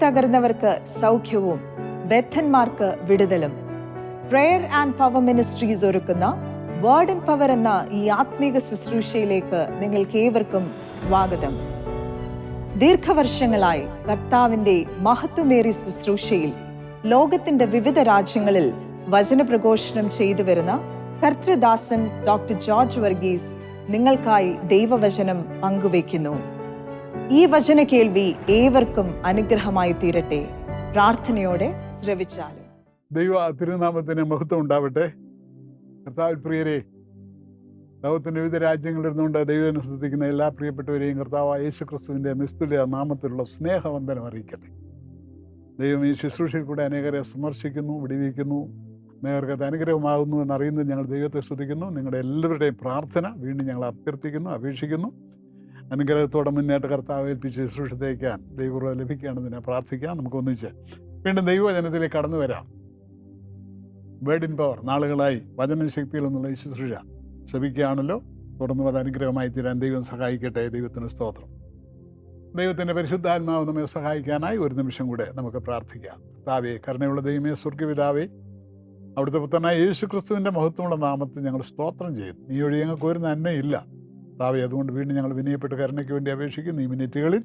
തകർന്നവർക്ക് സൗഖ്യവും ബദ്ധന്മാർക്ക് വിടുതലും. Prayer and power ministries ഒരുക്കുന്ന വേർഡ് ആൻഡ് പവർ എന്ന ഈ ആത്മീക ശുശ്രൂഷയിലേക്ക് നിങ്ങൾക്ക് ഏവർക്കും സ്വാഗതം. ദീർഘവർഷങ്ങളായി കർത്താവിന്റെ മഹത്വമേറിയ ശുശ്രൂഷയിൽ ലോകത്തിന്റെ വിവിധ രാജ്യങ്ങളിൽ വചനപ്രഘോഷണം ചെയ്തു വരുന്ന കർത്തൃദാസൻ ഡോക്ടർ ജോർജ് വർഗീസ് നിങ്ങൾക്കായി ദൈവവചനം പങ്കുവയ്ക്കുന്നു. ഈ വചന കേൾവി ഏവർക്കും അനുഗ്രഹമായി തീരട്ടെ. പ്രാർത്ഥനയോടെ ശ്രവിച്ചാലും. ദൈവ തിരുനാമത്തിന് മഹത്വം ഉണ്ടാവട്ടെ. കർത്താവിൽ പ്രിയരെ, ലോകത്തിൻ്റെ വിവിധ രാജ്യങ്ങളിൽ ഇരുന്നുകൊണ്ട് ദൈവം ശ്രദ്ധിക്കുന്ന എല്ലാ പ്രിയപ്പെട്ടവരെയും കർത്താവായ യേശു ക്രിസ്തുവിൻ്റെ നിസ്തുല്യ നാമത്തിലുള്ള സ്നേഹവന്ദനം അറിയിക്കട്ടെ. ദൈവം ഈ ശുശ്രൂഷയിൽ കൂടെ അനേകരെ വിമർശിക്കുന്നു, വിടിവിക്കുന്നു, അനേകർക്ക് അത് അനുഗ്രഹമാകുന്നു എന്നറിയുന്നത് ഞങ്ങൾ ദൈവത്തെ സ്തുതിക്കുന്നു. നിങ്ങളുടെ എല്ലാവരുടെയും പ്രാർത്ഥന വീണ്ടും ഞങ്ങൾ അഭ്യർത്ഥിക്കുന്നു, അപേക്ഷിക്കുന്നു. അനുഗ്രഹത്തോടെ മുന്നേറ്റ കർത്താവ് ഏൽപ്പിച്ച് ശുശ്രൂഷ തേക്കാൻ ദൈവകൃപ ലഭിക്കുകയാണെന്ന് പ്രാർത്ഥിക്കാം. നമുക്ക് ഒന്നിച്ച് വീണ്ടും ദൈവവചനത്തിലേക്ക് കടന്നു വരാം. വേർഡ് ഇൻ പവർ നാളുകളായി വചന ശക്തിയിൽ നിന്നുള്ള ഈ ശുശ്രൂഷ ശ്രമിക്കുകയാണല്ലോ. തുടർന്ന് അത് അനുഗ്രഹമായി തീരാൻ ദൈവം സഹായിക്കട്ടെ. ദൈവത്തിന് സ്തോത്രം. ദൈവത്തിൻ്റെ പരിശുദ്ധാത്മാവ് നമ്മെ സഹായിക്കാനായി ഒരു നിമിഷം കൂടെ നമുക്ക് പ്രാർത്ഥിക്കാം. കർത്താവേ, കരുണയുള്ള ദൈവമേ, സ്വർഗ്ഗപിതാവേ, അവിടുത്തെ പുത്രനായ യേശു ക്രിസ്തുവിൻ്റെ മഹത്വമുള്ള നാമത്തിൽ ഞങ്ങൾ സ്തോത്രം ചെയ്യുന്നു. നീ ഒഴി ഞങ്ങൾക്ക് ഒരു നന്മയില്ല കർത്താവേ. അതുകൊണ്ട് വീണ്ടും ഞങ്ങൾ വിനയപ്പെട്ട് കരുണയ്ക്ക് വേണ്ടി അപേക്ഷിക്കുന്നു. ഈ മിനിറ്റുകളിൽ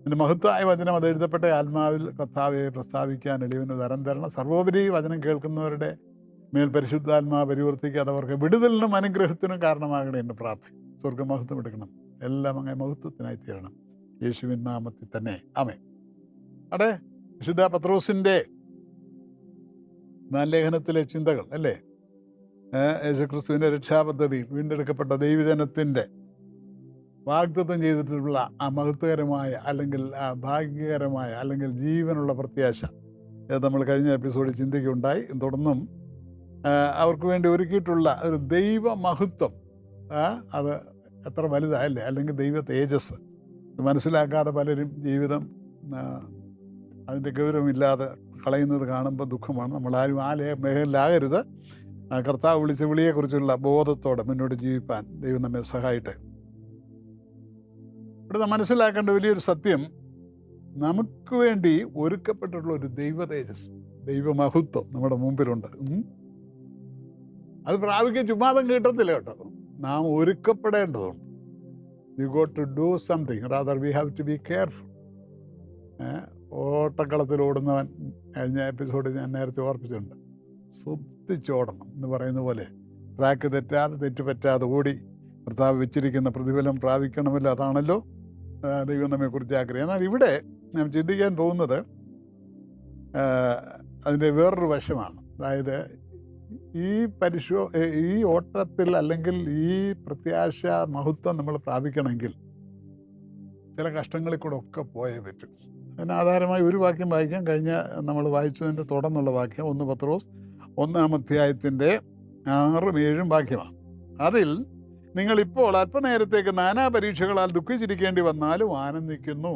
എൻ്റെ മഹത്വമായ വചനം അത് എഴുതപ്പെട്ട ആത്മാവിൽ കർത്താവെ പ്രസ്താവിക്കാൻ എളിയവന് തരം തരണം. സർവോപരി വചനം കേൾക്കുന്നവരുടെ മേൽ പരിശുദ്ധാത്മാവ് പരിവർത്തിക്കാതെ അവർക്ക് വിടുതലിനും അനുഗ്രഹത്തിനും കാരണമാകണേ എന്ന് പ്രാർത്ഥിക്കും. സ്വർഗ്ഗമഹത്വം എടുക്കണം. എല്ലാം അങ്ങനെ മഹത്വത്തിനായി തീരണം. യേശുവിൻ നാമത്തിൽ തന്നെ ആമേൻ. അടെ വിശുദ്ധ പത്രോസിൻ്റെ ലേഖനത്തിലെ ചിന്തകൾ അല്ലേ, യേശുക്രിസ്തുവിൻ്റെ രക്ഷാപദ്ധതിയിൽ വീണ്ടെടുക്കപ്പെട്ട ദൈവജനത്തിൻ്റെ വാഗ്ദത്തം ചെയ്തിട്ടുള്ള ആ മഹത്വകരമായ അല്ലെങ്കിൽ ആ ഭാഗ്യകരമായ അല്ലെങ്കിൽ ജീവനുള്ള പ്രത്യാശ നമ്മൾ കഴിഞ്ഞ എപ്പിസോഡിൽ ചിന്തിക്കുകയുണ്ടായി. തുടർന്നും അവർക്ക് വേണ്ടി ഒരുക്കിയിട്ടുള്ള ഒരു ദൈവമഹത്വം അത് എത്ര വലുതായല്ലേ, അല്ലെങ്കിൽ ദൈവ തേജസ് മനസ്സിലാക്കാതെ പലരും ജീവിതം അതിൻ്റെ ഗൗരവമില്ലാതെ കളയുന്നത് കാണുമ്പോൾ ദുഃഖമാണ്. നമ്മളാരും ആ മേഖലയിലാകരുത്. കർത്താവ് വിളിച്ച വിളിയെക്കുറിച്ചുള്ള ബോധത്തോടെ മുന്നോട്ട് ജീവിപ്പാൻ ദൈവം നമ്മെ സഹായിട്ടെ. ഇവിടെ നാം മനസ്സിലാക്കേണ്ട വലിയൊരു സത്യം, നമുക്ക് വേണ്ടി ഒരുക്കപ്പെട്ടിട്ടുള്ള ഒരു ദൈവ തേജസ്, ദൈവമഹത്വം നമ്മുടെ മുമ്പിലുണ്ട്. അത് പ്രാപിക്കാൻ ചുമ്മാതം കിട്ടത്തില്ല കേട്ടോ. നാം ഒരുക്കപ്പെടേണ്ടതുണ്ട്. You got to do something, rather we have to be careful. ഓട്ടക്കളത്തിൽ ഓടുന്നവൻ കഴിഞ്ഞ എപ്പിസോഡിൽ ഞാൻ നേരത്തെ ഓർപ്പിച്ചിട്ടുണ്ട്. ശ്രദ്ധിച്ചോടണം എന്ന് പറയുന്ന പോലെ ട്രാക്ക് തെറ്റാതെ തെറ്റുപറ്റാതെ ഓടി കർത്താവ് വെച്ചിരിക്കുന്ന പ്രതിഫലം പ്രാപിക്കണമല്ലോ. അതാണല്ലോ ദൈവം നമ്മെക്കുറിച്ച് ആഗ്രഹം. എന്നാൽ ഇവിടെ ഞാൻ ചിന്തിക്കാൻ പോകുന്നത് അതിൻ്റെ വേറൊരു വശമാണ്. അതായത് ഈ ഓട്ടത്തിൽ അല്ലെങ്കിൽ ഈ പ്രത്യാശ മഹത്വം നമ്മൾ പ്രാപിക്കണമെങ്കിൽ ചില കഷ്ടങ്ങളിൽ കൂടെ ഒക്കെ പോയേ പറ്റും. അതിന് ആധാരമായി ഒരു വാക്യം വായിക്കാം. കഴിഞ്ഞ നമ്മൾ വായിച്ചതിൻ്റെ തുടർന്നുള്ള വാക്യം 1 പത്രോസ് 1-ാം അധ്യായത്തിൻ്റെ 6-7 വാക്യമാണ്. അതിൽ നിങ്ങളിപ്പോൾ അല്പനേരത്തേക്ക് നാനാ പരീക്ഷകളാൽ ദുഃഖിച്ചിരിക്കേണ്ടി വന്നാലും ആനന്ദിക്കുന്നു.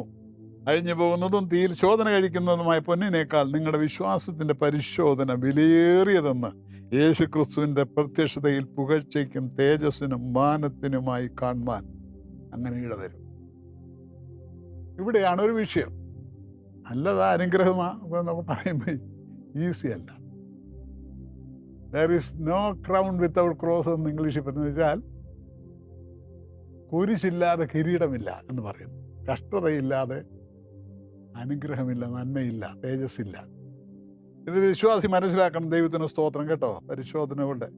അഴിഞ്ഞു പോകുന്നതും തീയിൽ ശോധന കഴിക്കുന്നതുമായ പൊന്നിനേക്കാൾ നിങ്ങളുടെ വിശ്വാസത്തിൻ്റെ പരിശോധന വിലയേറിയതെന്ന് യേശുക്രിസ്തുവിൻ്റെ പ്രത്യക്ഷതയിൽ പുകഴ്ചയ്ക്കും തേജസ്സിനും മാനത്തിനുമായി കാണുവാൻ അങ്ങനെ ഇടവരും. ഇവിടെയാണ് ഒരു വിഷയം. നല്ലതാ, അനുഗ്രഹമാണ് നമുക്ക് പറയുമ്പോൾ ഈസി അല്ല. There is no crown without cross എന്ന് ഇംഗ്ലീഷിൽ പറഞ്ഞു വെച്ചാൽ കുരിശില്ലാതെ കിരീടമില്ല എന്ന് പറയുന്നു. കഷ്ടതയില്ലാതെ അനുഗ്രഹമില്ല, നന്മയില്ല, തേജസ്സില്ല. ഇത് വിശ്വാസി മനസ്സിലാക്കണം. ദൈവത്തിന് സ്തോത്രം കേട്ടോ. പരിശോധനകളുടെ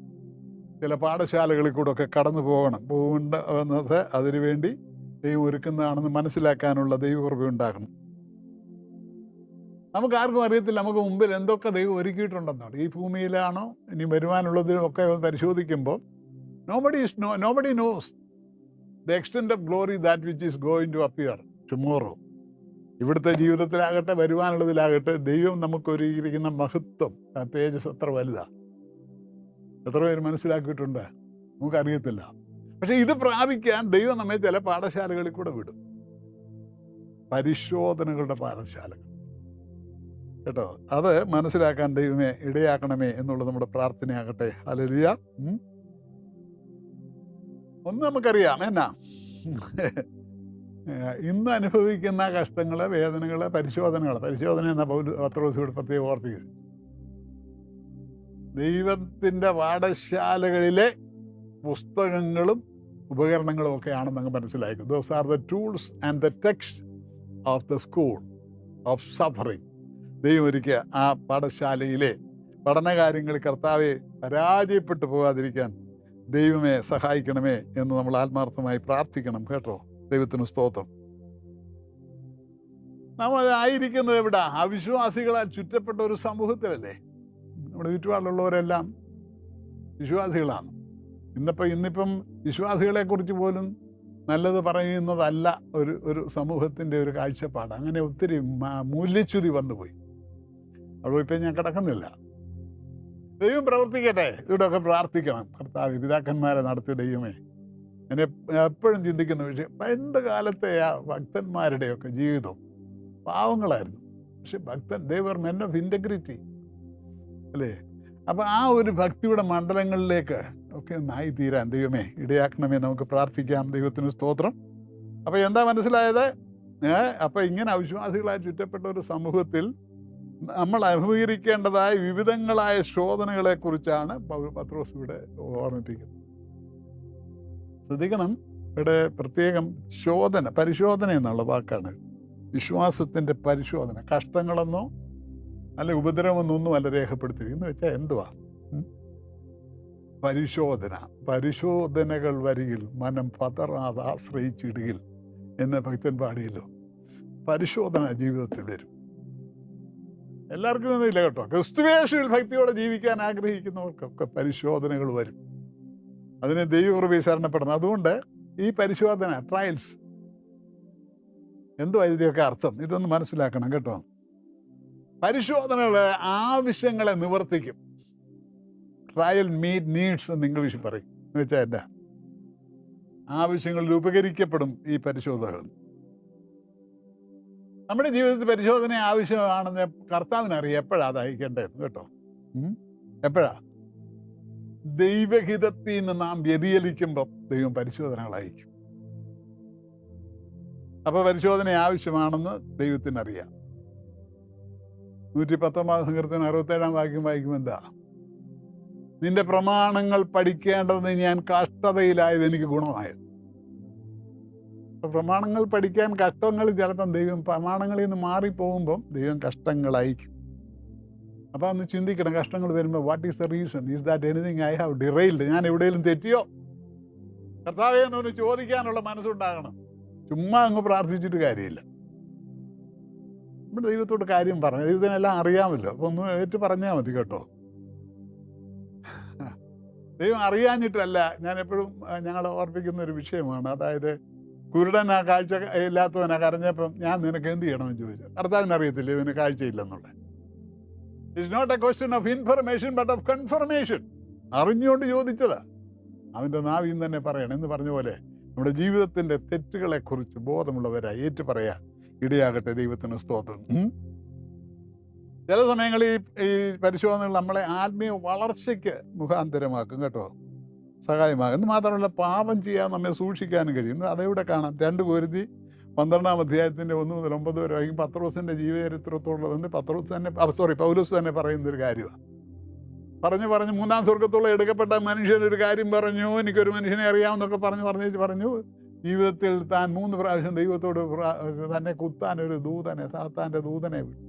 ചില പാഠശാലകളിൽ കൂടെ ഒക്കെ കടന്നു പോകുന്നത് അതിനുവേണ്ടി ദൈവം ഒരുക്കുന്നതാണെന്ന് മനസ്സിലാക്കാനുള്ള ദൈവകൃപ ഉണ്ടാക്കണം. നമുക്ക് ആർക്കും അറിയത്തില്ല നമുക്ക് മുമ്പിൽ എന്തൊക്കെ ദൈവം ഒരുക്കിയിട്ടുണ്ടെന്നാണ്. ഈ ഭൂമിയിലാണോ ഇനി വരുവാനുള്ളതിനും ഒക്കെ പരിശോധിക്കുമ്പോൾ nobody knows the extent of glory that which is going to appear tomorrow. ഇവിടുത്തെ ജീവിതത്തിലാകട്ടെ വരുവാനുള്ളതിലാകട്ടെ ദൈവം നമുക്ക് ഒരുക്കിയിരിക്കുന്ന മഹത്വം, തേജസ് എത്ര വലുതാ, എത്ര പേര് മനസ്സിലാക്കിയിട്ടുണ്ട് നമുക്കറിയത്തില്ല. പക്ഷെ ഇത് പ്രാപിക്കാൻ ദൈവം നമ്മെ ചില പാഠശാലകളിൽ കൂടെ വിടും. പരിശോധനകളുടെ പാഠശാലകൾ കേട്ടോ. അത് മനസ്സിലാക്കാൻ ദൈവമേ ഇടയാക്കണമേ എന്നുള്ളത് നമ്മുടെ പ്രാർത്ഥനയാകട്ടെ. ഹല്ലേലൂയ. ഒന്ന് നമുക്കറിയാം എന്നാ ഇന്ന് അനുഭവിക്കുന്ന കഷ്ടങ്ങൾ, വേദനകൾ, പരിശോധന എന്ന പത്രോസ് ഇവിടെ പ്രത്യേകം ഓർപ്പിക്കുന്നു. ദൈവത്തിൻ്റെ പാഠശാലകളിലെ പുസ്തകങ്ങളും ഉപകരണങ്ങളും ഒക്കെ ആണെന്ന് അങ്ങ് മനസ്സിലാക്കും. Those are the tools and the text of the school of suffering. ദൈവം ഒരുക്കിയ ആ പാഠശാലയിലെ പഠനകാര്യങ്ങളിൽ കർത്താവെ പരാജയപ്പെട്ടു പോകാതിരിക്കാൻ ദൈവമേ സഹായിക്കണമേ എന്ന് നമ്മൾ ആത്മാർത്ഥമായി പ്രാർത്ഥിക്കണം കേട്ടോ. ദൈവത്തിന് സ്തോത്രം. നമ്മൾ ആയിരിക്കുന്നത് എവിടെ? അവിശ്വാസികളാൽ ചുറ്റപ്പെട്ട ഒരു സമൂഹത്തിലല്ലേ. നമ്മുടെ ചുറ്റുപാടിലുള്ളവരെല്ലാം വിശ്വാസികളാണ്. ഇന്നിപ്പം വിശ്വാസികളെ കുറിച്ച് പോലും നല്ലത് പറയുന്നതല്ല ഒരു സമൂഹത്തിൻ്റെ ഒരു കാഴ്ചപ്പാട്. അങ്ങനെ ഒത്തിരി മൂല്യച്യുതി വന്നുപോയി. അവിടെ ഇപ്പം ഞാൻ കിടക്കുന്നില്ല. ദൈവം പ്രവർത്തിക്കട്ടെ. ഇവിടെയൊക്കെ പ്രാർത്ഥിക്കണം. കർത്താവ് പിതാക്കന്മാരെ നടത്തിയ ദൈവമേ. എന്നെ എപ്പോഴും ചിന്തിക്കുന്ന വിഷയം, പണ്ട് കാലത്തെ ആ ഭക്തന്മാരുടെയൊക്കെ ജീവിതം പാവങ്ങളായിരുന്നു. പക്ഷെ ദേവർ മെൻ ഓഫ് ഇൻറ്റഗ്രിറ്റി അല്ലേ. അപ്പം ആ ഒരു ഭക്തിയുടെ മണ്ഡലങ്ങളിലേക്ക് ഒക്കെ നായി തീരാൻ ദൈവമേ ഇടയാക്കണമേ. നമുക്ക് പ്രാർത്ഥിക്കാം. ദൈവത്തിന് സ്തോത്രം. അപ്പം എന്താ മനസ്സിലായത്? അപ്പം ഇങ്ങനെ അവിശ്വാസികളായി ചുറ്റപ്പെട്ട ഒരു സമൂഹത്തിൽ നമ്മൾ അഭിമുഖീകരിക്കേണ്ടതായ വിവിധങ്ങളായ ശോധനകളെ കുറിച്ചാണ് പത്രോസ് ഇവിടെ ഓർമ്മിപ്പിക്കുന്നത്. ശ്രദ്ധിക്കണം, ഇവിടെ പ്രത്യേകം പരിശോധന എന്നുള്ള വാക്കാണ്. വിശ്വാസത്തിൻ്റെ പരിശോധന. കഷ്ടങ്ങളെന്നോ അല്ല ഉപദ്രവമെന്നൊന്നും അല്ല രേഖപ്പെടുത്തിയിരിക്കുന്നു. വെച്ചാൽ എന്തുവാ പരിശോധനകൾ വരികിൽ മനം പതറാതെ ആശ്രയിച്ചിടുകിൽ എന്ന് ഭക്തൻ പാടിയല്ലോ. പരിശോധന ജീവിതത്തിൽ വരും. എല്ലാവർക്കും ഒന്നുമില്ല കേട്ടോ. ക്രിസ്തുയേശുവിൽ ഭക്തിയോടെ ജീവിക്കാൻ ആഗ്രഹിക്കുന്നവർക്കൊക്കെ പരിശോധനകൾ വരും. അതിന് ദൈവകൃപയെ ശരണപ്പെടണം. അതുകൊണ്ട് ഈ പരിശോധന, ട്രയൽസ്, എന്തുവാ ഇതിൻ്റെയൊക്കെ അർത്ഥം? ഇതൊന്ന് മനസ്സിലാക്കണം കേട്ടോ. പരിശോധനകൾ ആവശ്യങ്ങളെ നിവർത്തിക്കും. ട്രയൽ മീറ്റ് നീഡ്സ് എന്ന് ഇംഗ്ലീഷിൽ പറയും. എന്ന് വെച്ചാൽ എന്താ? ആവശ്യങ്ങളിൽ ഉപകരിക്കപ്പെടും ഈ പരിശോധനകൾ. നമ്മുടെ ജീവിതത്തിൽ പരിശോധന ആവശ്യമാണെന്ന് കർത്താവിനറിയാം എപ്പോഴാണ് അത് അയക്കേണ്ടതെന്ന് കേട്ടോ. എപ്പോഴാ? ദൈവഹിതത്തിൽ നിന്ന് നാം വ്യതിചലിക്കുമ്പം ദൈവം പരിശോധനകൾ അയക്കും. അപ്പൊ പരിശോധന ആവശ്യമാണെന്ന് ദൈവത്തിനറിയാം. 119 സങ്കീർത്തനം 67 വാക്യം വായിക്കുമ്പോൾ എന്താ? നിന്റെ പ്രമാണങ്ങൾ പഠിക്കേണ്ടത് ഞാൻ കഷ്ടതയിലായത് എനിക്ക് ഗുണമായത്. പ്രമാണങ്ങൾ പഠിക്കാൻ കഷ്ടങ്ങൾ ചിലപ്പം ദൈവം പ്രമാണങ്ങളിൽ നിന്ന് മാറിപ്പോകുമ്പം ദൈവം കഷ്ടങ്ങൾ അയക്കും. അപ്പം ഒന്ന് ചിന്തിക്കണം, കഷ്ടങ്ങൾ വരുമ്പോൾ what is the reason? Is that anything I have derailed? ഞാൻ എവിടെയെങ്കിലും തെറ്റിയോ? കർത്താവേ എന്നൊന്ന് ചോദിക്കാനുള്ള മനസ്സുണ്ടാകണം. ചുമ്മാ അങ്ങ് പ്രാർത്ഥിച്ചിട്ട് കാര്യമില്ല. നമ്മുടെ ദൈവത്തോട് കാര്യം പറഞ്ഞു. ദൈവത്തിനെല്ലാം അറിയാമല്ലോ. അപ്പോൾ ഒന്ന് ഏറ്റു പറഞ്ഞാൽ മതി കേട്ടോ. ദൈവം അറിയാഞ്ഞിട്ടല്ല. ഞാൻ എപ്പോഴും ഞങ്ങൾ ഓർപ്പിക്കുന്ന ഒരു വിഷയമാണ്. അതായത് കുരുടനാ കാഴ്ച ഇല്ലാത്തവനാ കരഞ്ഞപ്പം ഞാൻ നിനക്ക് എന്ത് ചെയ്യണമെന്ന് ചോദിച്ചു. കർത്താവിന് അറിയത്തില്ല ഇവന് കാഴ്ചയില്ലെന്നുള്ളത്. It's not a question of information but of confirmation. അറിഞ്ഞുകൊണ്ട് ചോദിച്ചതാ. അവൻ്റെ നാവിൽ തന്നെ പറയണം എന്ന് പറഞ്ഞ പോലെ നമ്മുടെ ജീവിതത്തിൻ്റെ തെറ്റുകളെക്കുറിച്ച് ബോധമുള്ളവരായി ഏറ്റു പറയാൻ ഇടയാകട്ടെ. ദൈവത്തിന് സ്തോത്രം. ചില സമയങ്ങളിൽ ഈ പരിശോധനകൾ നമ്മളെ ആത്മീയ വളർച്ചയ്ക്ക് മുഖാന്തരമാക്കും കേട്ടോ, സഹായമാകും. എന്ന് മാത്രമല്ല പാപം ചെയ്യാൻ നമ്മെ സൂക്ഷിക്കാനും കഴിയും. അതെവിടെ കാണാം? 2 കൊരിന്ത്യർ 12-ാം അധ്യായത്തിൻ്റെ 1 മുതൽ 9 വരെ വായിക്കും. പത്രോസിൻ്റെ ജീവചരിത്രത്തോടുള്ള പൗലോസ് തന്നെ പറയുന്നൊരു കാര്യമാണ്. പറഞ്ഞ് 3-ാം സ്വർഗത്തോളം എടുക്കപ്പെട്ട മനുഷ്യനൊരു കാര്യം പറഞ്ഞു. എനിക്കൊരു മനുഷ്യനെ അറിയാമെന്നൊക്കെ പറഞ്ഞു ജീവിതത്തിൽ താൻ 3 പ്രാവശ്യം ദൈവത്തോട് തന്നെ കുത്താൻ ഒരു ദൂതനെ, സാത്താൻ്റെ ദൂതനെ വിട്ടു.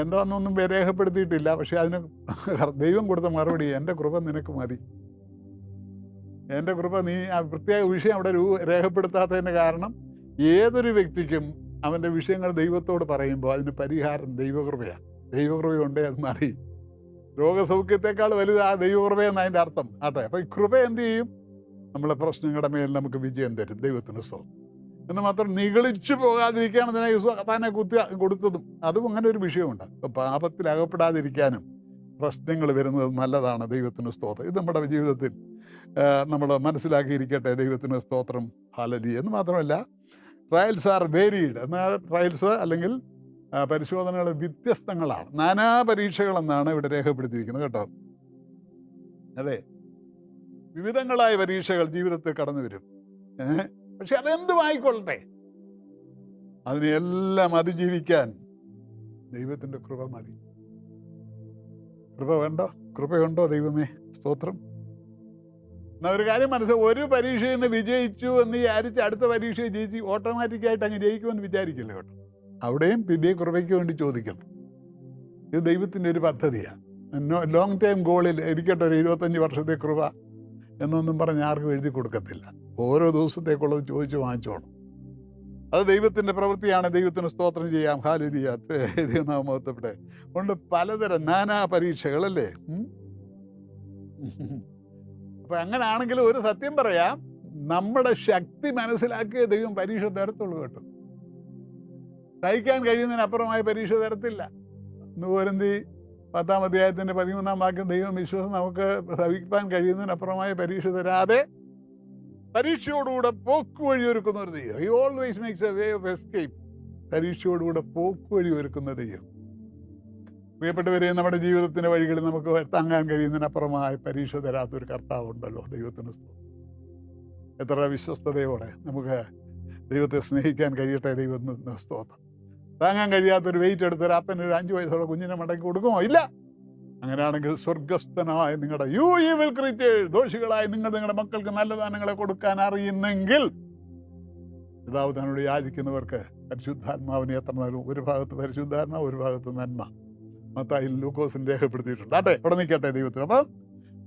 എന്താണെന്നൊന്നും രേഖപ്പെടുത്തിയിട്ടില്ല. പക്ഷെ അതിന് ദൈവം കൊടുത്ത മറുപടി, എൻ്റെ കൃപ നിനക്ക് മതി. എൻ്റെ കൃപ നീ ആ പ്രത്യേക വിഷയം അവിടെ രേഖപ്പെടുത്താത്തതിൻ്റെ കാരണം ഏതൊരു വ്യക്തിക്കും അവൻ്റെ വിഷയങ്ങൾ ദൈവത്തോട് പറയുമ്പോൾ അതിന് പരിഹാരം ദൈവകൃപയാണ്. ദൈവകൃപയുണ്ടേ അത് മതി. രോഗസൗഖ്യത്തെക്കാൾ വലുത് ആ ദൈവകൃപയെന്ന് അതിൻ്റെ അർത്ഥം ആട്ടെ. അപ്പം ഈ കൃപ എന്ത് ചെയ്യും? നമ്മളെ പ്രശ്നങ്ങളുടെ മേൽ നമുക്ക് വിജയം തരും. ദൈവത്തിന് സ്തോത്രം. എന്ന് മാത്രം നിഗളിച്ചു പോകാതിരിക്കാണ് തന്നെ കൊടുത്തതും. അതും അങ്ങനെ ഒരു വിഷയമുണ്ട്. അപ്പം പാപത്തിൽ അകപ്പെടാതിരിക്കാനും പ്രശ്നങ്ങൾ വരുന്നത് നല്ലതാണ്. ദൈവത്തിന് സ്തോത്രം. ഇത് നമ്മുടെ ജീവിതത്തിൽ നമ്മൾ മനസ്സിലാക്കിയിരിക്കട്ടെ. ദൈവത്തിന് സ്തോത്രം. ഹല്ലേലൂയ. എന്ന് മാത്രമല്ല ട്രയൽസ് ആർ വേരീഡ്. എന്നാൽ ട്രയൽസ് അല്ലെങ്കിൽ പരിശോധനകൾ വ്യത്യസ്തങ്ങളാണ്. നാനാ പരീക്ഷകളെന്നാണ് ഇവിടെ രേഖപ്പെടുത്തിയിരിക്കുന്നത് കേട്ടോ. അതെ, വിവിധങ്ങളായ പരീക്ഷകൾ ജീവിതത്തിൽ കടന്നു വരും. പക്ഷെ അതെന്തുമായിക്കൊള്ളട്ടെ, അതിനെല്ലാം അതിജീവിക്കാൻ ദൈവത്തിൻ്റെ കൃപ മതി. കൃപ വേണ്ടോ? കൃപയുണ്ടോ? ദൈവമേ സ്തോത്രം. എന്നാൽ ഒരു കാര്യം ഒരു പരീക്ഷയിൽ നിന്ന് വിജയിച്ചു എന്ന് വിചാരിച്ച് അടുത്ത പരീക്ഷയെ ജയിച്ച് ഓട്ടോമാറ്റിക്കായിട്ട് അങ്ങ് ജയിക്കുമെന്ന് വിചാരിക്കില്ല കേട്ടോ. അവിടെയും പിന്നെ കൃപയ്ക്ക് വേണ്ടി ചോദിക്കണം. ഇത് ദൈവത്തിൻ്റെ ഒരു പദ്ധതിയാണ്. ലോങ് ടൈം ഗോളിൽ ഇരിക്കട്ടെ ഒരു 25 വർഷത്തെ കൃപ എന്നൊന്നും പറഞ്ഞ് ആർക്കും എഴുതി കൊടുക്കത്തില്ല. ഓരോ ദിവസത്തേക്കുള്ളത് ചോദിച്ച് വാങ്ങിച്ചോണം. അത് ദൈവത്തിൻ്റെ പ്രവൃത്തിയാണ്. ദൈവത്തിന് സ്തോത്രം ചെയ്യാം. ഹല്ലേലൂയ, ദൈവനാമത്തെ കൊണ്ട് പലതരം നാനാ പരീക്ഷകളല്ലേ. അപ്പൊ അങ്ങനാണെങ്കിൽ ഒരു സത്യം പറയാം, നമ്മുടെ ശക്തി മനസ്സിലാക്കിയ ദൈവം പരീക്ഷ തരത്തുള്ളൂ കേട്ടോ. സഹിക്കാൻ കഴിയുന്നതിനപ്പുറമായ പരീക്ഷ തരത്തില്ല. Nuvarandi, Patamadiatin, Padimuna Makan, the Mission, Savipan Karian, Apramai, Parisha the Rade. Parisha would have poke where you are. He always makes a way of escape. Parisha would have poke where you are. We put a very number of you in a very good number of Tanga and Karian and Apramai, Parisha the Ratur Karta, the Lord, the Yutanus. At the Ravisos the Devoda, Namuka, they were the snake and Kayata, they were no stop. Tangangaya waited the rap and Ranjo is Horaguna Matakugo. Illa Anganaka Sorgastana, you evil creature, those you lie in the Makal Canala and Canary in Nangil. Without an Riajic in the worker, that should have Mavaniatana, very far to Versudana, very far to Manma. Matai Lucas and Deha Petition. That day, what do you get with Rabba?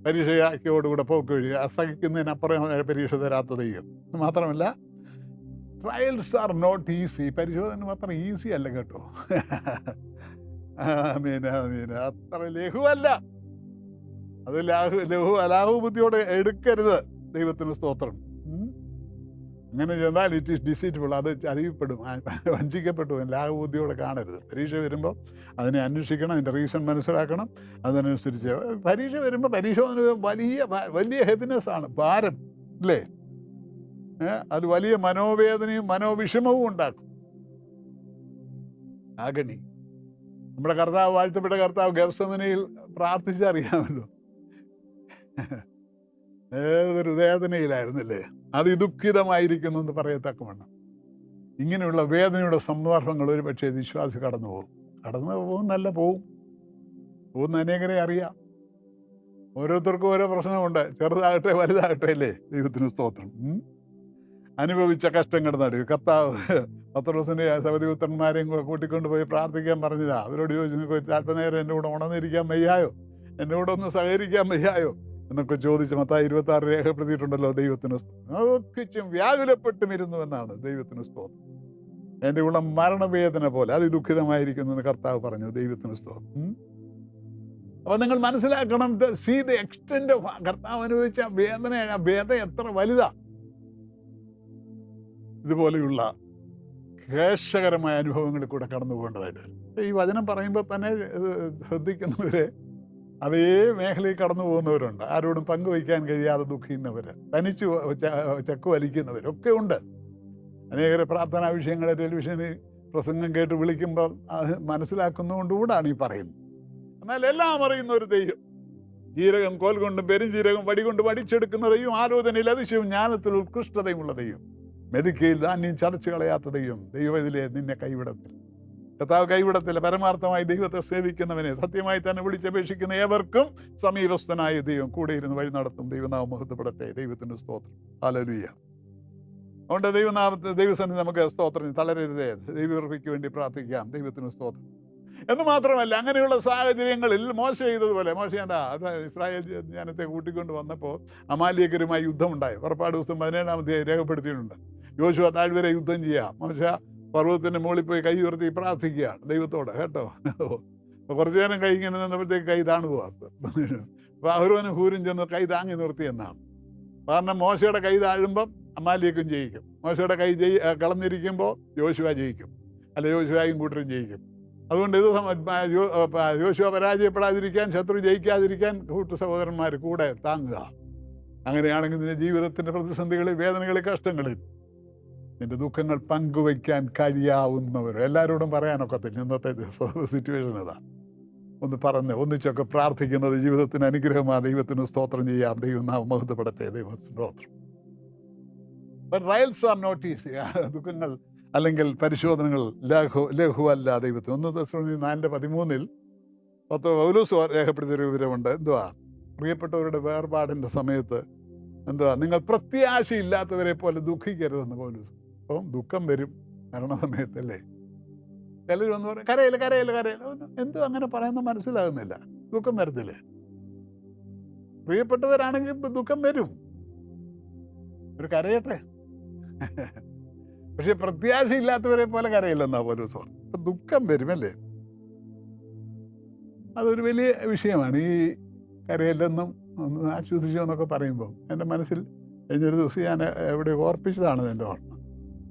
Perisha would have poker, a second in the upper Perisha the Rato the year. Matramilla. Trials are not easy. Perisha and Matan easy allegato. I mean, Atalehuella. Adelahu allow with your educator, they were to stother. Manager, it is deceitful. Other Charipadu, Vanchikapu, and Lahu with your Canada. Perisha Virimbo, and then Andushikana, and the recent Manusarakana, and then Perisha Virimbo, Perisha, Valia happiness on a bar play. That's why Manovishamu undak. Agony. Mrakarta, Waltakarta, gave so many Pratisari. There the nail in the lay. Adi Dukida Mairikan on the Paratakamana. Ingin will aware the somewhere from Glory, but Chedishwas Kadano. I don't know, Nalapo, Unanegre area. Oroturko, a person on that. Charda, Tele, you can stop them. അനുഭവിച്ച കഷ്ടങ്ങൾ നടുക കർത്താവ് 10 ദിവസം സഹോദരിമാരെയും കൂട്ടിക്കൊണ്ട് പോയി പ്രാർത്ഥിക്കാൻ പറഞ്ഞില്ല. അവരോട് ചോദിച്ചു, അല്പനേരം എൻ്റെ കൂടെ ഉണർന്നിരിക്കാൻ വയ്യായോ, എൻ്റെ കൂടെ ഒന്ന് സഹകരിക്കാൻ വയ്യായോ എന്നൊക്കെ ചോദിച്ച് മത്തായി 26 രേഖപ്പെടുത്തിയിട്ടുണ്ടല്ലോ. ദൈവത്തിന് നോക്കിച്ചും വ്യാകുലപ്പെട്ടുമിരുന്നു എന്നാണ്. ദൈവത്തിന് സ്തോത്രം. എൻ്റെ ഉള്ള മരണവേദന പോലെ അതിദുഃഖിതമായിരിക്കുന്നു എന്ന് കർത്താവ് പറഞ്ഞു. ദൈവത്തിന് സ്തോത്രം. അപ്പൊ നിങ്ങൾ മനസ്സിലാക്കണം, സീ ദ എക്സ്റ്റെന്റ് ഓഫ് കർത്താവ് അനുഭവിച്ച വേദന. ആ വേദന എത്ര വലുതാ. ഇതുപോലെയുള്ള ക്ലേശകരമായ അനുഭവങ്ങളിൽ കൂടെ കടന്നു പോകേണ്ടതായിട്ട്. ഈ വചനം പറയുമ്പോൾ തന്നെ ശ്രദ്ധിക്കുന്നവരെ അതേ മേഖലയിൽ കടന്നു പോകുന്നവരുണ്ട്. ആരോടും പങ്കുവയ്ക്കാൻ കഴിയാതെ ദുഃഖിക്കുന്നവർ, തനിച്ച് ചക്കു വലിക്കുന്നവരൊക്കെ ഉണ്ട്. അനേകരെ പ്രാർത്ഥനാ വിഷയങ്ങളെ ടെലിവിഷനിൽ പ്രസംഗം കേട്ട് വിളിക്കുമ്പോൾ മനസ്സിലാക്കുന്നതുകൊണ്ടുകൂടാണ് ഈ പറയുന്നത്. എന്നാൽ എല്ലാം അറിയുന്ന ഒരു ദൈവം, ജീരകം കോൽ കൊണ്ടും പെരുംജീരകം വടികൊണ്ട് വടിച്ചെടുക്കുന്ന ദൈവം, ആലോചനയിൽ അതിശയവും ജ്ഞാനത്തിൽ ഉത്കൃഷ്ടതയുമുള്ള ദൈവം, മെതിക്കയിൽ ധാന്യം ചതച്ചു കളയാത്ത ദൈവം, ദൈവം ഇതിലെ നിന്നെ കൈവിടത്തില്ല. കർത്താവ് കൈവിടത്തില്ല. പരമാർത്ഥമായി ദൈവത്തെ സേവിക്കുന്നവനെ, സത്യമായി തന്നെ വിളിച്ചപേക്ഷിക്കുന്ന ഏവർക്കും സമീപസ്ഥനായ ദൈവം കൂടെ ഇരുന്ന് വഴി നടത്തും. ദൈവനാമം മഹത്വപ്പെടട്ടെ. ദൈവത്തിന്റെ സ്തോത്രം. ഹല്ലേലൂയ. അതുകൊണ്ട് ദൈവനാമത്തെ ദൈവസന്നിധി നമുക്ക് സ്തോത്രം തളരരുതേ. ദൈവകൃപയ്ക്ക് വേണ്ടി പ്രാർത്ഥിക്കാം. ദൈവത്തിന് സ്തോത്രം. എന്ന് മാത്രമല്ല, അങ്ങനെയുള്ള സാഹചര്യങ്ങളിൽ മോശ ചെയ്തതുപോലെ, മോശ എന്താ ഇസ്രായേൽ ജനത്തെ കൂട്ടിക്കൊണ്ട് വന്നപ്പോൾ അമാലിയക്കരുമായി യുദ്ധമുണ്ടായി. പുറപ്പാട് ദിവസം 17 രേഖപ്പെടുത്തിയിട്ടുണ്ട്. യോശുവ താഴ്വരെ യുദ്ധം ചെയ്യാം. മോശ പർവ്വതത്തിന്റെ മുകളിൽ പോയി കൈ ഉയർത്തി പ്രാർത്ഥിക്കുകയാണ് ദൈവത്തോട്, കേട്ടോ. അപ്പൊ കുറച്ചു നേരം കൈ ഇങ്ങനെ നിന്നപ്പോഴത്തേക്ക് കൈ താണു പോവാം. അപ്പൊ അഹരോനും ഹൂരും ചെന്ന് കൈ താങ്ങി നിർത്തി എന്നാണ്. കാരണം മോശയുടെ കൈ താഴുമ്പം അമാലിയക്കും ജയിക്കും, മോശയുടെ കൈ കളഞ്ഞിരിക്കുമ്പോൾ യോശുവ ജയിക്കും, അല്ല യോശുവയും കൂട്ടരും ജയിക്കും. അതുകൊണ്ട് ഇത് യോശുവ പരാജയപ്പെടാതിരിക്കാൻ, ശത്രു ജയിക്കാതിരിക്കാൻ കൂട്ടു സഹോദരന്മാർ കൂടെ താങ്ങുക. അങ്ങനെയാണെങ്കിൽ നിന്റെ ജീവിതത്തിന്റെ പ്രതിസന്ധികളിൽ, വേദനകളിൽ, കഷ്ടങ്ങളിൽ നിന്റെ ദുഃഖങ്ങൾ പങ്കുവയ്ക്കാൻ കഴിയാവുന്നവർ, എല്ലാവരോടും പറയാനൊക്കത്തില്ല. ഇന്നത്തെ സിറ്റുവേഷൻ ഇതാ. ഒന്ന് പറഞ്ഞ് ഒന്നിച്ചൊക്കെ പ്രാർത്ഥിക്കുന്നത് ജീവിതത്തിന് അനുഗ്രഹമാണ്. ദൈവത്തിന് സ്തോത്രം ചെയ്യാം. ദൈവം നാം മഹത്വപ്പെടട്ടെ. ദൈവ സ്തോത്രം. Trials are not easy. ദുഃഖങ്ങൾ അല്ലെങ്കിൽ പരിശോധനകൾ ലഘുവല്ല ദൈവത്തിന്. 1 തെസ്സലോനിക്കർ 4:13 പൗലോസ് രേഖപ്പെടുത്തിയൊരു വിവരമുണ്ട്. എന്തുവാ? പ്രിയപ്പെട്ടവരുടെ വേർപാടിൻ്റെ സമയത്ത് എന്തുവാ? നിങ്ങൾ പ്രത്യാശയില്ലാത്തവരെ പോലെ ദുഃഖിക്കരുതെന്ന് പൗലോസ്. അപ്പം ദുഃഖം വരും മരണസമയത്തല്ലേ. ചിലർ വന്ന് പറയും കരയില്ല. എന്തോ അങ്ങനെ പറയുന്നത് മനസ്സിലാകുന്നില്ല. ദുഃഖം വരത്തില്ലേ? പ്രിയപ്പെട്ടവരാണെങ്കിൽ ദുഃഖം വരും, ഒരു കരയട്ടെ. പക്ഷെ പ്രത്യാശയില്ലാത്തവരെ പോലെ കരയില്ലെന്നാ പൗലോസ് പറഞ്ഞു. അപ്പം ദുഃഖം വരുമല്ലേ. അതൊരു വലിയ വിഷയമാണ്. ഈ കരയില്ലെന്നും ഒന്ന് ആശ്വസിച്ചോ എന്നൊക്കെ പറയുമ്പോൾ എൻ്റെ മനസ്സിൽ കഴിഞ്ഞൊരു ദിവസം ഞാൻ എവിടെ ഓർപ്പിച്ചതാണ് എൻ്റെ ഓർമ്മ.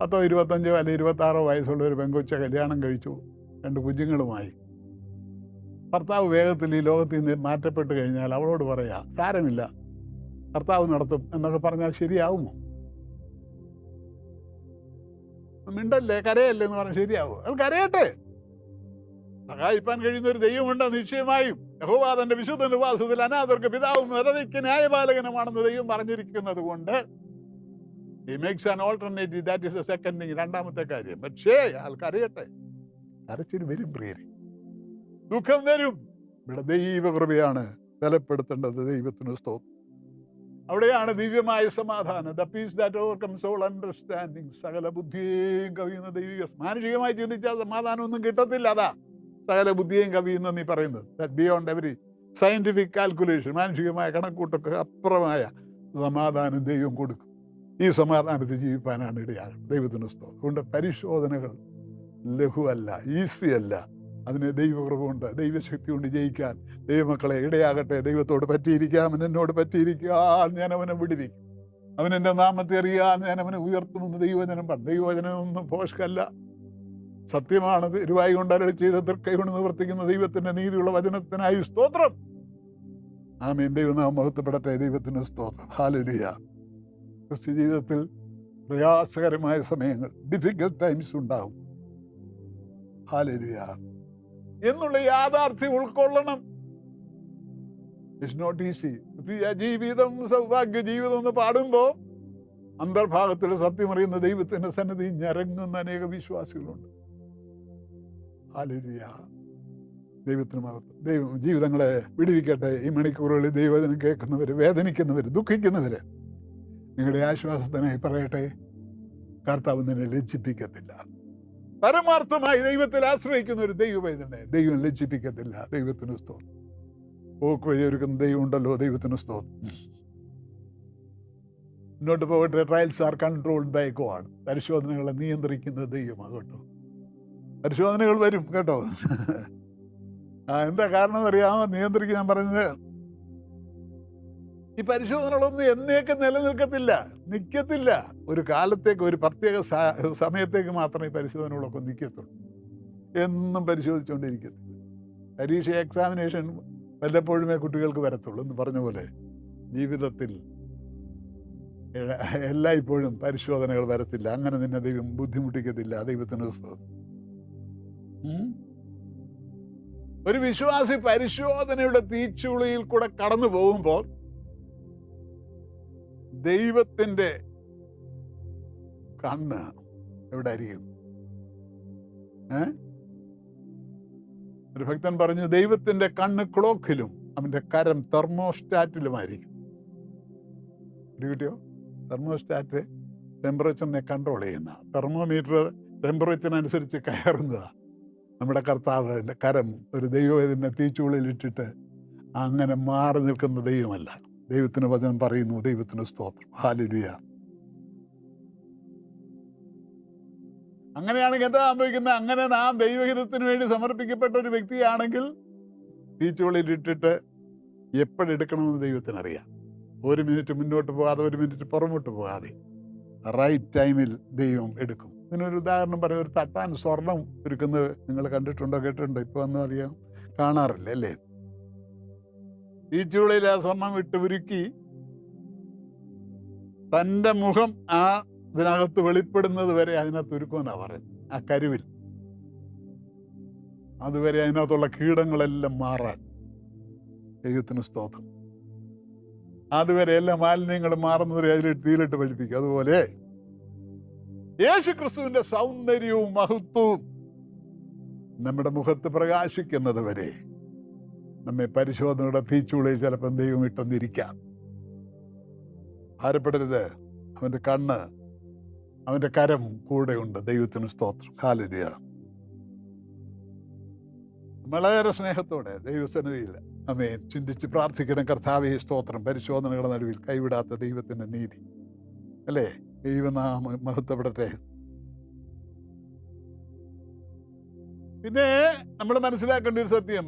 10, 25 അല്ലെങ്കിൽ 26 വയസ്സുള്ള ഒരു പെങ്കൊച്ച കല്യാണം കഴിച്ചു, 2 കുഞ്ഞുങ്ങളുമായി. ഭർത്താവ് വേഗത്തിൽ ഈ ലോകത്തിൽ നിന്ന് മാറ്റപ്പെട്ട് കഴിഞ്ഞാൽ അവളോട് പറയാം, സാരമില്ല കർത്താവ് നടത്തും എന്നൊക്കെ പറഞ്ഞാൽ ശരിയാവുമോ? മിണ്ടല്ലേ, കരയല്ലേ എന്ന് പറഞ്ഞാൽ ശരിയാവും? അത് കരയട്ടെ. സഹായിപ്പാൻ കഴിയുന്ന ഒരു ദൈവമുണ്ട് നിശ്ചയമായും. യഹോവ തന്റെ വിശുദ്ധ നിവാസത്തിൽ അനാഥർക്ക് പിതാവും വിധവയ്ക്ക് ന്യായപാലകനുമാണെന്ന് ദൈവം പറഞ്ഞിരിക്കുന്നത് കൊണ്ട് he makes an alternative. That is the second thing. രണ്ടാമത്തെ കാര്യം. പക്ഷേ അയാൾ കരയട്ടെ. കരച്ചിൽ വരും പ്രിയരെ, ദുഃഖം വരും. ഇവിടെ ദൈവകൃപയാണ് ബലപ്പെടുത്തേണ്ടത്. ദൈവത്തിന് സ്തോത്രം. അവിടെയാണ് ദിവ്യമായ സമാധാനം. The peace that overcomes all understanding. സകല ബുദ്ധിയെയും കവിയുന്ന ദൈവിക. മാനുഷികമായി ചിന്തിച്ചാൽ സമാധാനമൊന്നും കിട്ടത്തില്ല. അതാ സകല ബുദ്ധിയെയും കവിയുന്ന നീ പറയുന്നത്. That beyond every scientific calculation. മാനുഷികമായ കണക്കൂട്ടൊക്കെ അപ്പുറമായ സമാധാനം ദൈവം കൊടുക്കും. ഈ സമാധാനത്തിൽ ജീവിക്കാനാണ് ഇടയാകുന്നത്. ദൈവത്തിന് സ്തോത്രം. അതുകൊണ്ട് പരിശോധനകൾ ലഘുവല്ല, ഈസി അല്ല. അതിനെ ദൈവകൃപ കൊണ്ട്, ദൈവശക്തി കൊണ്ട് ജയിക്കാൻ ദൈവമക്കളെ ഇടയാകട്ടെ. ദൈവത്തോട് പറ്റിയിരിക്കാം, എന്നോട് പറ്റിയിരിക്കാൻ ഞാൻ അവനെ വിടുവിക്കും. അവൻ എൻ്റെ നാമത്തെ അറിയാൻ ഞാൻ അവനെ ഉയർത്തുമെന്ന് ദൈവവചനം പറഞ്ഞു. ദൈവവചനമൊന്നും ഭോഷ്കല്ല, സത്യമാണ്. ഇരുവായി കൊണ്ട് അരളി ചെയ്ത തൃക്കൈ കൊണ്ട് നിവർത്തിക്കുന്ന ദൈവത്തിന്റെ നീതിയുള്ള വചനത്തിനായി സ്തോത്രം. ആമേൻ. ദൈവനാമം മഹത്വപ്പെടട്ടെ. ദൈവത്തിന് സ്തോത്രം. ഹല്ലേലൂയ. ക്രിസ്ത്യ ജീവിതത്തിൽ പ്രയാസകരമായ സമയങ്ങൾ, ഡിഫിക്കൽട്ട് ടൈംസ് ഉണ്ടാവും. ഹല്ലേലൂയ എന്നുള്ള യാഥാർത്ഥ്യം ഉൾക്കൊള്ളണം. It's not easy. ജീവിതം സൗഭാഗ്യ ജീവിതം എന്ന് പാടുമ്പോൾ അന്തർഭാഗത്തിൽ സത്യമറിയുന്ന ദൈവത്തിന്റെ സന്നിധി ഞരങ്ങുന്ന അനേക വിശ്വാസികളുണ്ട്. ഹല്ലേലൂയ. ദൈവത്തിന് മഹത്വം. ദൈവം ജീവിതങ്ങളെ വിടുവിക്കട്ടെ. ഈ മണിക്കൂറുകളിൽ ദൈവവചനം കേൾക്കുന്നവര്, വേദനിക്കുന്നവര്, ദുഃഖിക്കുന്നവര്, നിങ്ങളുടെ ആശ്വാസത്തിനായി പറയട്ടെ, കർത്താവ് നിന്നെ ലജ്ജിപ്പിക്കത്തില്ല. പരമാർത്ഥമായി ദൈവത്തിൽ ആശ്രയിക്കുന്ന ഒരു ദൈവവേദനെ ദൈവം ലജ്ജിപ്പിക്കത്തില്ല. ദൈവത്തിന് സ്തോത്രം. പോക്ക് വഴിയൊരുക്കുന്ന ദൈവം ഉണ്ടല്ലോ. ദൈവത്തിന് സ്തോത്രം. മുന്നോട്ട് പോകട്ടെ. Trials are controlled by God. പരിശോധനകളെ നിയന്ത്രിക്കുന്ന ദൈവമാകട്ടോ. പരിശോധനകൾ വരും കേട്ടോ. എന്താ കാരണം എന്നറിയാമോ? നിയന്ത്രിക്കാൻ ഞാൻ പറഞ്ഞത്, ഈ പരിശോധനകളൊന്നും എന്നേക്ക് നിലനിൽക്കത്തില്ല, നിൽക്കത്തില്ല. ഒരു കാലത്തേക്ക്, ഒരു പ്രത്യേക സമയത്തേക്ക് മാത്രമേ ഈ പരിശോധനകളൊക്കെ നിൽക്കത്തുള്ളൂ. എന്നും പരിശോധിച്ചുകൊണ്ടിരിക്കത്തില്ല. പരീക്ഷ, എക്സാമിനേഷൻ വല്ലപ്പോഴുമേ കുട്ടികൾക്ക് വരത്തുള്ളൂ എന്ന് പറഞ്ഞ പോലെ ജീവിതത്തിൽ എല്ലായ്പ്പോഴും പരിശോധനകൾ വരത്തില്ല. അങ്ങനെ നിന്നെ ദൈവം ബുദ്ധിമുട്ടിക്കത്തില്ല. ദൈവത്തിന് സ്തോത്രം. ഒരു വിശ്വാസി പരിശോധനയുടെ തീച്ചുളിയിൽ കൂടെ കടന്നു പോകുമ്പോൾ ദൈവത്തിന്റെ കണ്ണ് എവിടെ ആയിരിക്കും? ഒരു ഭക്തൻ പറഞ്ഞു, ദൈവത്തിന്റെ കണ്ണ് ക്ലോക്കിലും അവന്റെ കരം തെർമോസ്റ്റാറ്റിലുമായിരിക്കും. കിട്ടിയോ? തെർമോസ്റ്റാറ്റ് ടെമ്പറേച്ചറിനെ കൺട്രോൾ ചെയ്യുന്ന, തെർമോമീറ്റർ ടെമ്പറേച്ചറിനനുസരിച്ച് കയറുന്നതാണ്. നമ്മുടെ കർത്താവിന്റെ കരം ഒരു ദൈവവേദന തീച്ചുള്ളിലിട്ടിട്ട് അങ്ങനെ മാറി നിൽക്കുന്ന ദൈവമല്ല. ദൈവത്തിന് വചനം പറയുന്നു. ദൈവത്തിന് സ്തോത്രം. ഹല്ലേലൂയ. അങ്ങനെയാണെങ്കിൽ എന്താ സംഭവിക്കുന്നത്? അങ്ങനെ നാം ദൈവഹിതത്തിന് വേണ്ടി സമർപ്പിക്കപ്പെട്ട ഒരു വ്യക്തിയാണെങ്കിൽ തീച്ചുള്ളിലിട്ടിട്ട് എപ്പോഴെടുക്കണമെന്ന് ദൈവത്തിനറിയാം. 1 മിനിറ്റ് മുന്നോട്ട് പോകാതെ 1 മിനിറ്റ് പുറമോട്ട് പോകാതെ റൈറ്റ് ടൈമിൽ ദൈവം എടുക്കും. ഇതിനൊരു ഉദാഹരണം പറയും. ഒരു തട്ടാൻ സ്വർണം ഒരുക്കുന്നത് നിങ്ങൾ കണ്ടിട്ടുണ്ടോ, കേട്ടിട്ടുണ്ടോ? ഇപ്പൊ ഒന്നും അധികം കാണാറില്ല അല്ലേ? ഈ ചൂളയിൽ ആ സ്വർണം വിട്ട് ഉരുക്കി തൻ്റെ മുഖം ആ ഇതിനകത്ത് വെളിപ്പെടുന്നത് വരെ അതിനകത്ത് ഒരുക്കുമെന്നാ പറയുന്നത്. ആ കരുവിൽ അതുവരെ അതിനകത്തുള്ള കീടങ്ങളെല്ലാം മാറാൻ. ദൈവത്തിന് സ്തോത്രം. അതുവരെ എല്ലാ മാലിന്യങ്ങളും മാറുന്നവരെ അതിലിട്ട് തീയിലിട്ട് പഠിപ്പിക്കും. അതുപോലെ യേശു ക്രിസ്തുവിന്റെ സൗന്ദര്യവും മഹത്വവും നമ്മുടെ മുഖത്ത് പ്രകാശിക്കുന്നത് വരെ നമ്മെ പരിശോധനയുടെ തീച്ചൂളയിൽ ചിലപ്പം ദൈവം ഇട്ടെന്നിരിക്കാം. ഭാരപ്പെടരുത്. അവന്റെ കണ്ണ്, അവന്റെ കരം കൂടെയുണ്ട്. ദൈവത്തിന് സ്തോത്രം. ഹല്ലേലൂയ. വളരെ സ്നേഹത്തോടെ ദൈവസന്നിധിയിൽ ആമേൻ ചിന്തിച്ച് പ്രാർത്ഥിക്കണം. കർത്താവേ സ്തോത്രം. പരിശോധനകളുടെ നടുവിൽ കൈവിടാത്ത ദൈവത്തിന്റെ നീതി, അല്ലേ? ദൈവനാമം മഹത്വപ്പെടട്ടെ. പിന്നെ നമ്മൾ മനസ്സിലാക്കേണ്ട ഒരു സത്യം,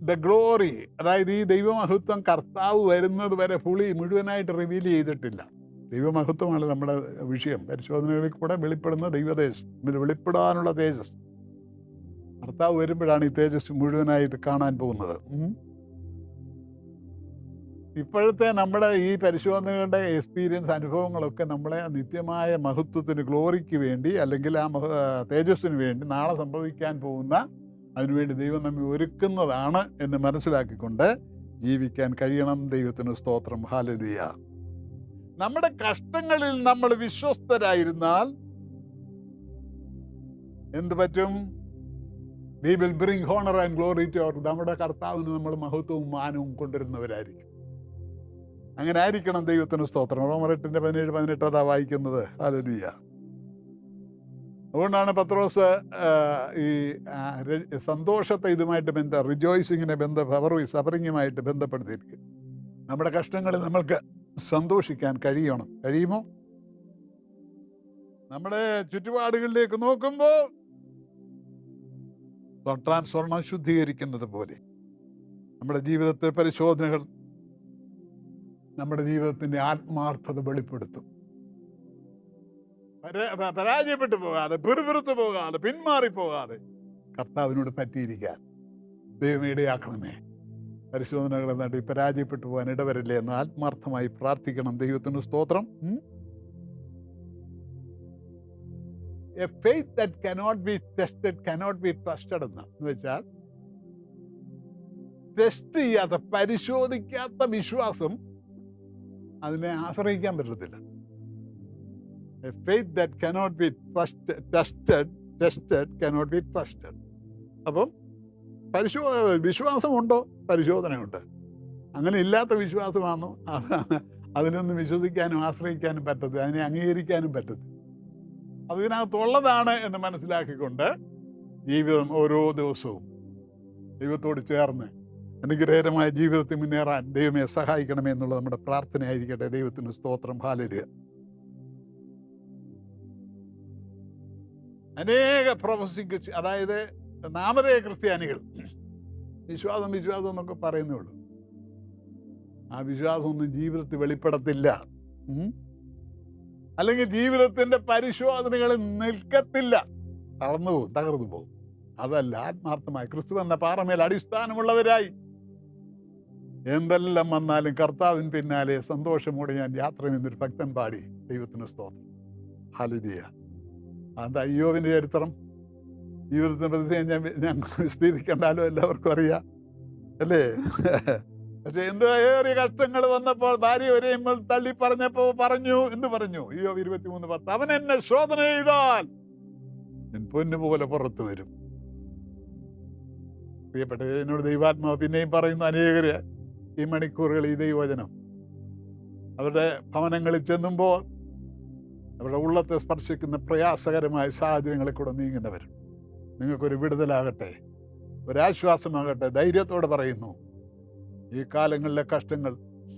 ദ ഗ്ലോറി, അതായത് ഈ ദൈവമഹത്വം കർത്താവ് വരുന്നത് വരെ മുഴുവനായിട്ട് റിവീൽ ചെയ്തിട്ടില്ല. ദൈവമഹത്വമാണ് നമ്മുടെ വിഷയം. പരിശോധനകളിൽ കൂടെ വെളിപ്പെടുന്ന ദൈവതേജസ്, വെളിപ്പെടാനുള്ള തേജസ് കർത്താവ് വരുമ്പോഴാണ് ഈ തേജസ് മുഴുവനായിട്ട് കാണാൻ പോകുന്നത്. ഇപ്പോഴത്തെ നമ്മുടെ ഈ പരിശോധനകളുടെ എക്സ്പീരിയൻസ്, അനുഭവങ്ങളൊക്കെ നമ്മളെ നിത്യമായ മഹത്വത്തിന്, ഗ്ലോറിക്ക് വേണ്ടി, അല്ലെങ്കിൽ ആ തേജസ്സിന് വേണ്ടി നാളെ സംഭവിക്കാൻ പോകുന്ന അതിനുവേണ്ടി ദൈവം നമ്മെ ഒരുക്കുന്നതാണ് എന്ന് മനസ്സിലാക്കിക്കൊണ്ട് ജീവിക്കാൻ കഴിയണം. ദൈവത്തിന് സ്തോത്രം. ഹല്ലേലൂയ. നമ്മുടെ കഷ്ടങ്ങളിൽ നമ്മൾ വിശ്വസ്തരായിരുന്നാൽ എന്ത് പറ്റും? We will bring honor and glory to our. നമ്മുടെ കർത്താവിന് നമ്മൾ മഹത്വവും മാനവും കൊണ്ടുവരുന്നവരായിരിക്കും. അങ്ങനെ ആയിരിക്കണം. ദൈവത്തിന് സ്തോത്രം. റോമർ 8:17-18 അതാ വായിക്കുന്നത്. ഹല്ലേലൂയ. അതുകൊണ്ടാണ് പത്രോസ് ഈ സന്തോഷത്തെ ഇതുമായിട്ട് റിജോയ്സിങ്ങിനെ സഫറിങ്ങുമായിട്ട് ബന്ധപ്പെടുത്തിയിരിക്കുന്നത്. നമ്മുടെ കഷ്ടങ്ങളിൽ നമ്മൾക്ക് സന്തോഷിക്കാൻ കഴിയുമോ? നമ്മുടെ ചുറ്റുപാടുകളിലേക്ക് നോക്കുമ്പോൾ സ്വർണം ശുദ്ധീകരിക്കുന്നത് പോലെ നമ്മുടെ ജീവിതത്തെ പരിശോധനകൾ നമ്മുടെ ജീവിതത്തിന്റെ ആത്മാർത്ഥത വെളിപ്പെടുത്തും. പരാജയപ്പെട്ടു പോകാതെ, പിറുപിറുത്തു പോകാതെ, പിന്മാറിപ്പോകാതെ കർത്താവിനോട് പറ്റിയിരിക്കാൻ ദൈവം ഇടയാക്കണമേ. പരിശോധനകളെ നടി പരാജയപ്പെട്ടു പോകാൻ ഇടവരില്ലേ എന്ന് ആത്മാർത്ഥമായി പ്രാർത്ഥിക്കണം. ദൈവത്തിന് സ്തോത്രം. A faith that cannot be tested cannot be trusted എന്ന് വെച്ചാൽ, ടെസ്റ്റ് ചെയ്യാത്ത, പരിശോധിക്കാത്ത വിശ്വാസം അതിനെ ആശ്രയിക്കാൻ പറ്റത്തില്ല. A faith that cannot be tested cannot be trusted. അപ്പം വിശ്വാസമുണ്ടോ? പരിശോധനയുണ്ട്. അങ്ങനെ ഇല്ലാത്ത വിശ്വാസമാണോ? അതിനൊന്നും വിശ്വസിക്കാനും ആശ്രയിക്കാനും പറ്റത്തില്ല, അതിനെ അംഗീകരിക്കാനും പറ്റത്തില്ല. അതിനകത്തുള്ളതാണ് എന്ന് മനസ്സിലാക്കിക്കൊണ്ട് ജീവിതം ഓരോ ദിവസവും ദൈവത്തോട് ചേർന്ന് അനുഗ്രഹകരമായ ജീവിതത്തിൽ മുന്നേറാൻ ദൈവമേ സഹായിക്കണമേ എന്നുള്ള നമ്മുടെ പ്രാർത്ഥനയായിരിക്കട്ടെ. ദൈവത്തിന് സ്തോത്രം. ഹല്ലേലൂയ. അനേക പ്രൊഫസിക്ക്, അതായത് നാമധേയ ക്രിസ്ത്യാനികൾ വിശ്വാസം എന്നൊക്കെ പറയുന്നേ ഉള്ളൂ. ആ വിശ്വാസമൊന്നും ജീവിതത്തിൽ വെളിപ്പെടത്തില്ല, അല്ലെങ്കിൽ ജീവിതത്തിന്റെ പരിശോധനകളിൽ നിൽക്കത്തില്ല, തകർന്നു പോകും. അതല്ല, ആത്മാർത്ഥമായി ക്രിസ്തു എന്ന പാറമേൽ അടിസ്ഥാനമുള്ളവരായി എന്തെല്ലാം വന്നാലും കർത്താവിന് പിന്നാലെ സന്തോഷമോടെ ഞാൻ യാത്ര എന്നൊരു ഭക്തൻ പാടി. ദൈവത്തിന് സ്തോത്രം. ഹല്ലേലൂയ. അത് അയ്യോബിന്റെ ചരിത്രം ജീവിതത്തിന്റെ പ്രതിസന്ധി ഞാൻ വിസ്തീരിക്കണ്ടാലോ, എല്ലാവർക്കും അറിയാം, അല്ലേ? പക്ഷെ ഏറിയ കഷ്ടങ്ങൾ വന്നപ്പോൾ ഭാര്യ ഒരേയും തള്ളി പറഞ്ഞപ്പോ എന്ത് പറഞ്ഞു? അയ്യോബ് 23:10, അവൻ എന്നെ ശോധന ചെയ്താൽ ഞാൻ പൊന്നു പോലെ പുറത്തു വരും. പ്രിയപ്പെട്ടവരെ, എന്നോട് ദൈവാത്മാവ് പിന്നെയും പറയുന്നു, അനേകര് ഈ മണിക്കൂറുകൾ ഈ ദൈവവചനം അവരുടെ ഭവനങ്ങളിൽ ചെന്നുമ്പോൾ അവരുടെ ഉള്ളത്തെ സ്പർശിക്കുന്ന പ്രയാസകരമായ സാഹചര്യങ്ങളിൽ കൂടെ നീങ്ങുന്നവരും നിങ്ങൾക്കൊരു വിടുതലാകട്ടെ, ഒരാശ്വാസമാകട്ടെ. ധൈര്യത്തോടെ പറയുന്നു, ഈ കാലങ്ങളിലെ കഷ്ടങ്ങൾ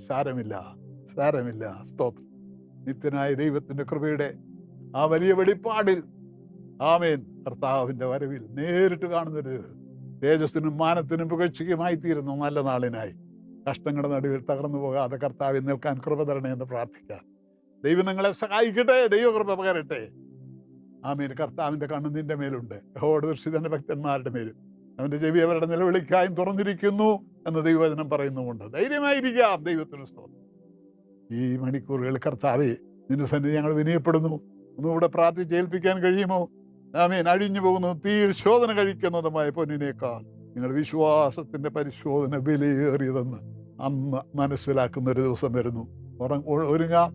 സാരമില്ല. സ്തോത്രം. നിത്യനായ ദൈവത്തിന്റെ കൃപയുടെ ആ വലിയ വെളിപ്പാടിൽ ആമേൻ കർത്താവിന്റെ വരവിൽ നേരിട്ട് കാണുന്നൊരു തേജസ്സിനും മാനത്തിനും പുകഴ്ചയ്ക്കുമായി തീരുന്നു നല്ല നാളിനായി കഷ്ടങ്ങളുടെ നടുവിൽ തകർന്നു പോകാതെ കർത്താവിൽ നിൽക്കാൻ കൃപ തരണേ എന്ന് പ്രാർത്ഥിക്കാം. ദൈവം നിങ്ങളെ സഹായിക്കട്ടെ, ദൈവകൃപ പകരട്ടെ. ആമേൻ. കർത്താവിന്റെ കണ്ണ് നിന്റെ മേലുണ്ട്, യഹോവയുടെ ദൃഷ്ടി തന്റെ ഭക്തന്മാരുടെ മേലും, അവന്റെ ചെവി അവരുടെ നിലവിളിക്കായും തുറന്നിരിക്കുന്നു എന്ന് ദൈവവചനം പറയുന്നുമുണ്ട്. ധൈര്യമായിരിക്കാം. ദൈവത്തിന് സ്തോത്രം. ഈ മണിക്കൂറുകൾ കർത്താവേ നിന്റെ സന്നിധി ഞങ്ങൾ വിനയപ്പെടുന്നു. ഒന്നുകൂടെ പ്രാർത്ഥിച്ചേൽപ്പിക്കാൻ കഴിയുമോ? ആമേൻ. അഴിഞ്ഞു പോകുന്നു തീർ ശോധന കഴിക്കുന്നതുമായ പൊന്നിനേക്കാൾ നിങ്ങളുടെ വിശ്വാസത്തിന്റെ പരിശോധന വിലയേറിയതെന്ന് അന്ന് മനസ്സിലാക്കുന്ന ഒരു ദിവസം വരുന്നു. ഒരുങ്ങാം.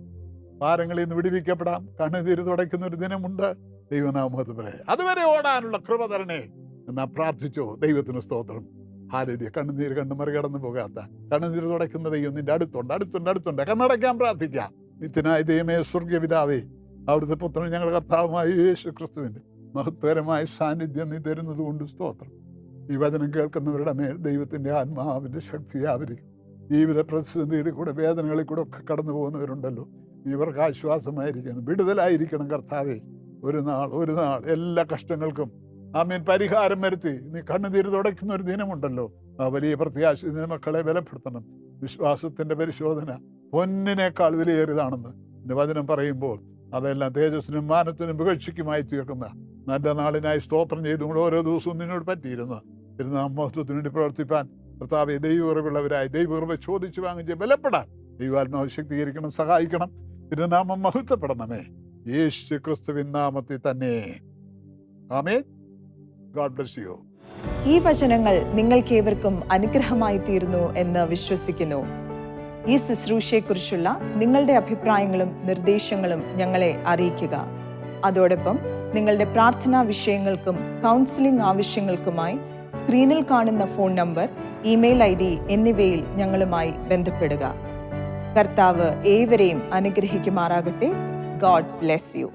ഭാരങ്ങളിൽ നിന്ന് വിടുവിക്കപ്പെടാം. കണ്ണുനീര് തുടയ്ക്കുന്ന ഒരു ദിനമുണ്ട്. ദൈവനാമത്തെ പറയാം. അതുവരെ ഓടാനുള്ള കൃപ തരണേ എന്നാ പ്രാർത്ഥിച്ചോ. ദൈവത്തിന് സ്തോത്രം. ഹാലേലൂയ. കണ്ണുനീര് കണ്ട് മറികടന്നു പോകാത്ത, കണ്ണുനീര് തുടയ്ക്കുന്ന ദൈവം നിന്റെ അടുത്തുണ്ട്. കണ്ണടയ്ക്കാൻ പ്രാർത്ഥിക്കാം. നിത്യനായ ദൈവമേ, സ്വർഗീയ പിതാവേ, അവിടുത്തെ പുത്രൻ ഞങ്ങളുടെ കർത്താവുമായ യേശു ക്രിസ്തുവിന്റെ മഹത്വകരമായ സാന്നിധ്യം നീ തരുന്നത് കൊണ്ട് സ്തോത്രം. ഈ വചനം കേൾക്കുന്നവരുടെ മേൽ ദൈവത്തിന്റെ ആത്മാവിന്റെ ശക്തി വ്യാപരിക്കും. ജീവിത പ്രതിസന്ധിയുടെ കൂടെ, വേദനകളിൽ കൂടെ ഒക്കെ കടന്നു പോകുന്നവരുണ്ടല്ലോ, ഇവർക്ക് ആശ്വാസമായിരിക്കണം, വിടുതലായിരിക്കണം കർത്താവേ. ഒരു നാൾ എല്ലാ കഷ്ടങ്ങൾക്കും ആമേൻ പരിഹാരം വരുത്തി നീ കണ്ണുനീര് തുടയ്ക്കുന്ന ഒരു ദിനമുണ്ടല്ലോ. ആ വലിയ പ്രത്യാശ മക്കളെ ബലപ്പെടുത്തണം. വിശ്വാസത്തിന്റെ പരിശോധന പൊന്നിനേക്കാൾ വിലയേറിയതാണെന്ന് എൻ്റെ വചനം പറയുമ്പോൾ അതെല്ലാം തേജസ്സിനും മാനത്തിനും പുകഴ്ചയ്ക്കുമായി തീർക്കുന്ന നല്ല നാളിനായി സ്തോത്രം ചെയ്തുകൊണ്ട് ഓരോ ദിവസവും നിന്നോട് പറ്റിയിരുന്ന തിരുനാമഹത്വത്തിന് വേണ്ടി പ്രവർത്തിപ്പാൻ കർത്താവെ, ദൈവകൃപയുള്ളവരായി ദൈവകൃപ ചോദിച്ചു വാങ്ങിച്ച് ബലപ്പെടാൻ ദൈവാത്മാവ് ശക്തീകരിക്കണം, സഹായിക്കണം. തിരുനാമം മഹത്വപ്പെടണമേ, യേശു ക്രിസ്തുവിൻ നാമത്തിൽ തന്നെ. ആമേൻ. God bless you. ഈ വചനങ്ങൾ നിങ്ങൾക്കേവർക്കും അനുഗ്രഹമായി തീർന്നു എന്ന് വിശ്വസിക്കുന്നു. ഈ ശുശ്രൂഷയെക്കുറിച്ചുള്ള നിങ്ങളുടെ അഭിപ്രായങ്ങളും നിർദ്ദേശങ്ങളും ഞങ്ങളെ അറിയിക്കുക. അതോടൊപ്പം നിങ്ങളുടെ പ്രാർത്ഥനാ വിഷയങ്ങൾക്കും കൗൺസിലിംഗ് ആവശ്യങ്ങൾക്കുമായി സ്ക്രീനിൽ കാണുന്ന ഫോൺ നമ്പർ, ഇമെയിൽ ID എന്നിവയിൽ ഞങ്ങളുമായി ബന്ധപ്പെടുക. കർത്താവ് ഏവരെയും അനുഗ്രഹിക്കുമാറാകട്ടെ. God bless U.